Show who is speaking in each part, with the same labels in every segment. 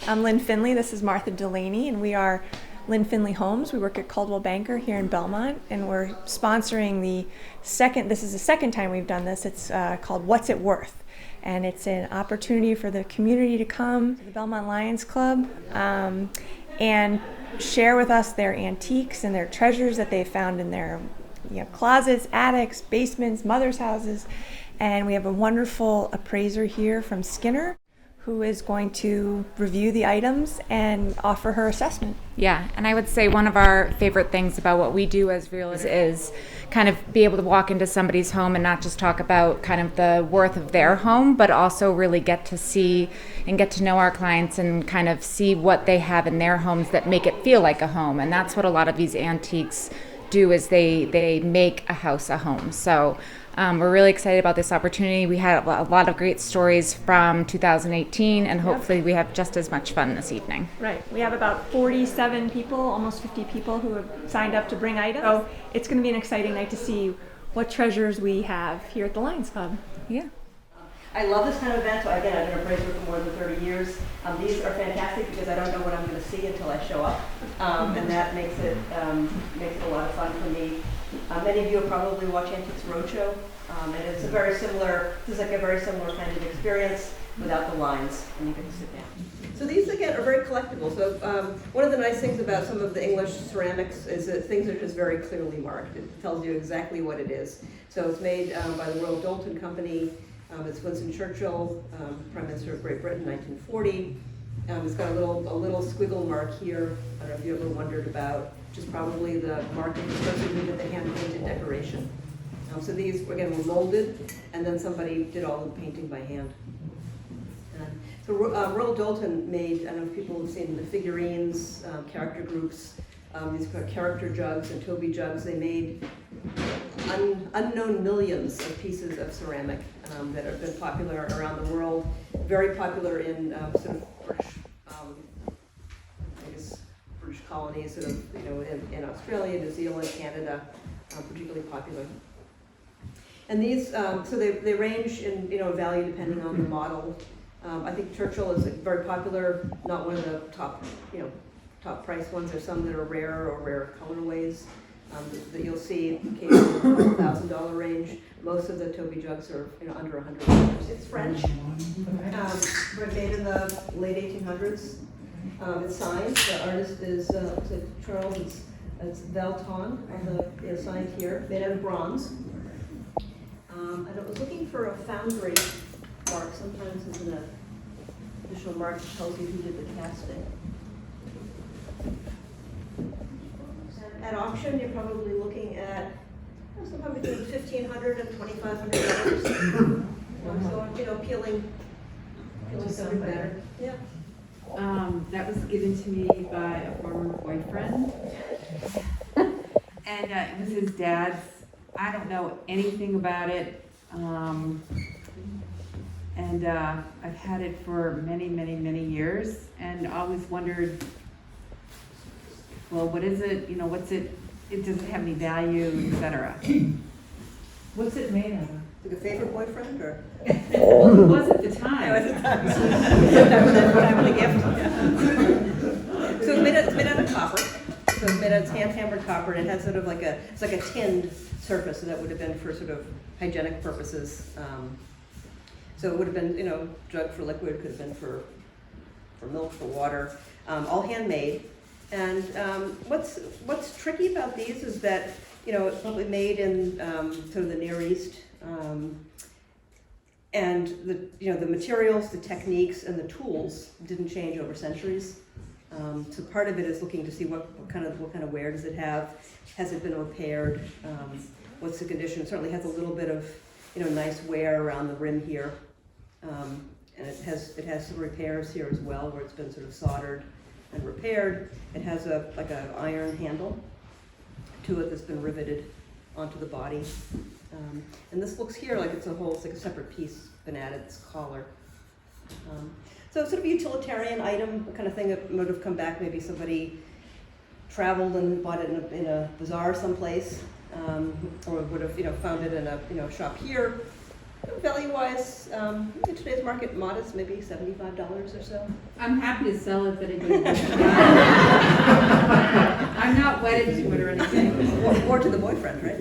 Speaker 1: I'm Lynn Findlay, this is Martha Delaney, and we are Lynn Findlay Homes. We work at Coldwell Banker here in Belmont, and we're sponsoring this is the second time we've done this. It's called What's It Worth? And it's an opportunity for the community to come to the Belmont Lions Club and share with us their antiques and their treasures that they found in their closets, attics, basements, mothers' houses. And we have a wonderful appraiser here from Skinner who is going to review the items and offer her assessment.
Speaker 2: Yeah, and I would say one of our favorite things about what we do as realtors is kind of be able to walk into somebody's home and not just talk about kind of the worth of their home, but also really get to see and get to know our clients and kind of see what they have in their homes that make it feel like a home. And that's what a lot of these antiques do, is they make a house a home. So we're really excited about this opportunity. We had a lot of great stories from 2018, and hopefully we have just as much fun this evening.
Speaker 1: Right. We have about 47 people, almost 50 people who have signed up to bring items. So it's going to be an exciting night to see what treasures we have here at the Lions Club.
Speaker 2: Yeah.
Speaker 3: I love this kind of event. So again, I've been an appraiser for more than 30 years. These are fantastic because I don't know what I'm going to see until I show up, and that makes it a lot of fun for me. Many of you have probably watched Antiques Roadshow, and it's a very similar kind of experience without the lines, and you get to sit down. So these again are very collectible. So one of the nice things about some of the English ceramics is that things are just very clearly marked. It tells you exactly what it is. So it's made by the Royal Doulton Company. It's Winston Churchill, Prime Minister of Great Britain, 1940. It's got a little squiggle mark here. I don't know if you ever wondered about, just probably the mark of the person who did the hand-painted decoration. So these, again, were molded, and then somebody did all the painting by hand. So Royal Doulton made, I don't know if people have seen the figurines, character groups, these character jugs and Toby jugs. They made unknown millions of pieces of ceramic that have been popular around the world, very popular in sort of British colonies, sort of in Australia, New Zealand, Canada, particularly popular. And these, so they range in value depending on the model. I think Churchill is very popular, not one of the top price ones. There's some that are rare or rare colorways that you'll see occasionally in the $1,000 range. Most of the Toby jugs are under $100. It's French. Made in the late 1800s. It's signed. The artist is Charles. It's Velton on the signed here. Made out of bronze. And I was looking for a foundry mark. Sometimes there's an additional mark that tells you who did the casting. At auction, you're probably looking at somewhere between $1,500 and $2,500. So peeling something better. Yeah.
Speaker 4: That was given to me by a former boyfriend, and it was his dad's. I don't know anything about it, and I've had it for many, many, many years, and always wondered, well, what is it? What's it? It doesn't have any value, etc.
Speaker 5: What's it made out of?
Speaker 3: Like a favorite boyfriend, or?
Speaker 4: Well, it was at the time.
Speaker 3: It was at the time of the gift. Yeah. So it's made out of copper. So it's hand-hammered copper, and it has sort of it's like a tinned surface, so that would have been for sort of hygienic purposes. So it would have been, jug for liquid, could have been for milk, for water, all handmade. And what's tricky about these is that it's probably made in sort of the Near East, and the materials, the techniques, and the tools didn't change over centuries. So part of it is looking to see what kind of wear does it have? Has it been repaired? What's the condition? It certainly has a little bit of nice wear around the rim here, and it has some repairs here as well, where it's been sort of soldered and repaired. It has an iron handle to it that's been riveted onto the body, and this looks here like it's like a separate piece been added. This collar. So it's sort of a utilitarian item, the kind of thing that would have come back. Maybe somebody traveled and bought it in a bazaar someplace, or would have found it in a shop here. Value-wise, in today's market, modest, maybe $75 or so.
Speaker 4: I'm happy to sell if anybody wants it. I'm not wedded to it or anything.
Speaker 3: Or to the boyfriend, right?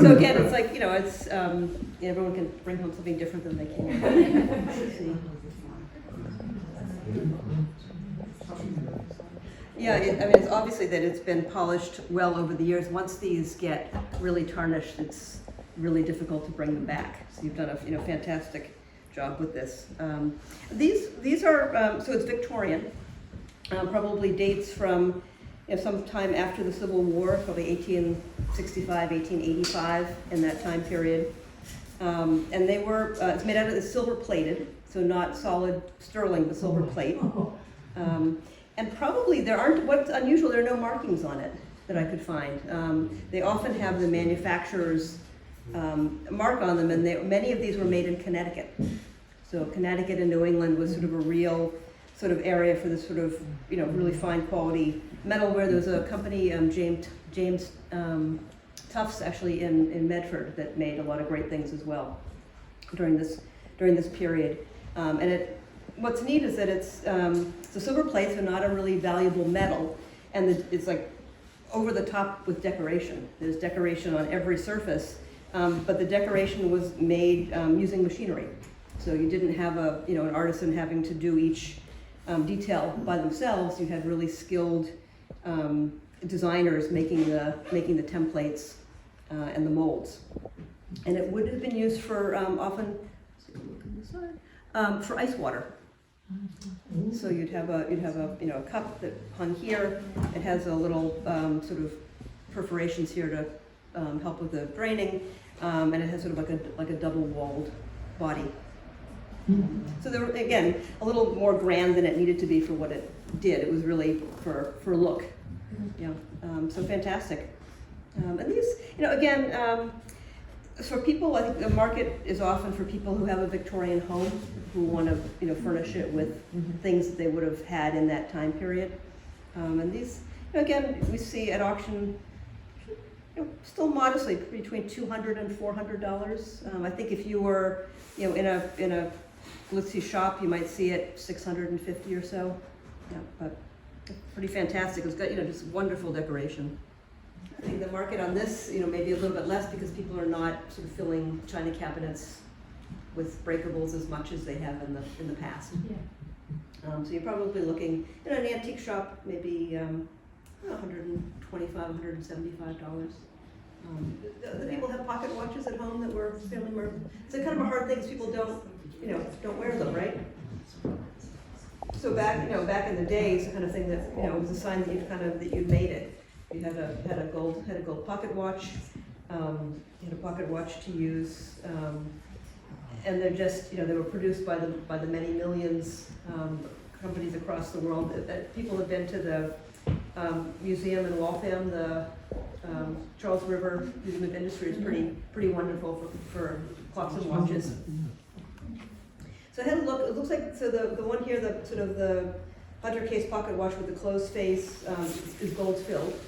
Speaker 3: So again, it's like, it's, everyone can bring home something different than they can. Let's see. Yeah, it's obviously that it's been polished well over the years. Once these get really tarnished, it's really difficult to bring them back. So you've done a fantastic job with this. These are, so it's Victorian, probably dates from sometime after the Civil War, probably 1865, 1885, in that time period. And they were, it's made out of silver plated, so not solid sterling, but silver plate. And probably what's unusual, there are no markings on it that I could find. They often have the manufacturer's mark on them, and many of these were made in Connecticut. So Connecticut and New England was sort of a real sort of area for this sort of, really fine quality metal, where there was a company, James Tufts, actually in Medford, that made a lot of great things as well during this period. What's neat is that it's silver plates are not a really valuable metal, and it's like over the top with decoration. There's decoration on every surface, but the decoration was made using machinery. So you didn't have an artisan having to do each detail by themselves. You had really skilled designers making the templates and the molds. And it would have been used for often, for ice water. So you'd have a cup that hung here. It has a little sort of perforations here to help with the draining, and it has sort of like a double-walled body. So there were, again, a little more grand than it needed to be for what it did. It was really for look. Yeah. So fantastic. And these, again. For people, I think the market is often for people who have a Victorian home, who want to, furnish it with things that they would have had in that time period. And these, again, we see at auction, still modestly between $200 and $400. I think if you were, in a glitzy shop, you might see it $650 or so. Yeah, but pretty fantastic. It's got, just wonderful decoration. I think the market on this, maybe a little bit less, because people are not sort of filling china cabinets with breakables as much as they have in the past. Yeah. So you're probably looking in an antique shop, maybe $125, $175. The people have pocket watches at home that were fairly marked. It's kind of a hard thing, because people don't wear them, right? So back in the day, it's the kind of thing that was a sign that you'd made it. You had a gold pocket watch. You had a pocket watch to use, and they're just they were produced by the many millions companies across the world. That people have been to the museum in Waltham, the Charles River Museum of Industry is pretty wonderful for clocks and watches. So I had a look. It looks like the one here, the sort of the Hunter case pocket watch with the closed face is gold filled.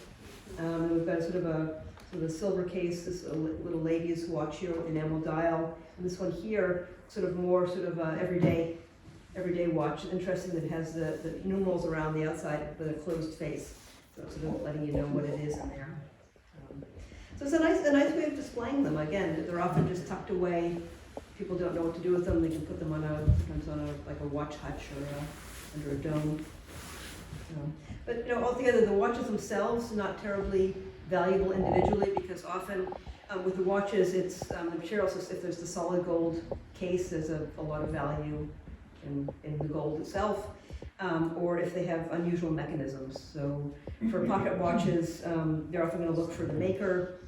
Speaker 3: And we've got sort of a silver case, this little lady's watch here with enamel dial, and this one here, sort of more everyday watch. Interesting that it has the numerals around the outside with a closed face, so it's sort of letting you know what it is in there. So it's a nice way of displaying them. Again, they're often just tucked away. People don't know what to do with them. They can put them sometimes on a watch hutch or under a dome. But altogether, the watches themselves are not terribly valuable individually, because often with the watches, it's the materials. If there's the solid gold case, there's a lot of value in the gold itself, or if they have unusual mechanisms. So for pocket watches, they're often going to look for the maker.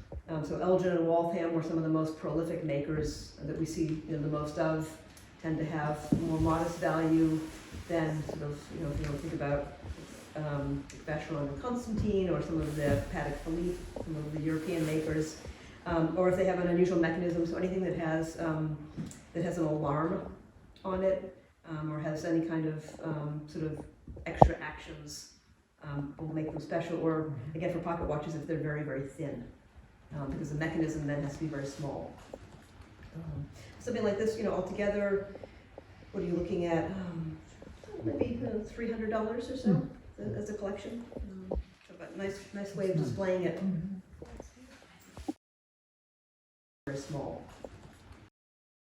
Speaker 3: So Elgin and Waltham were some of the most prolific makers that we see the most of. Tend to have more modest value than sort of if you think about Vacheron and Constantine, or some of the Patek Philippe, some of the European makers, or if they have an unusual mechanism, so anything that has an alarm on it, or has any kind of sort of extra actions, will make them special. Or again, for pocket watches, if they're very, very thin, because the mechanism then has to be very small. something like this, altogether, what are you looking at? Maybe $300 or so as a collection. So, but nice way of displaying it. Very small.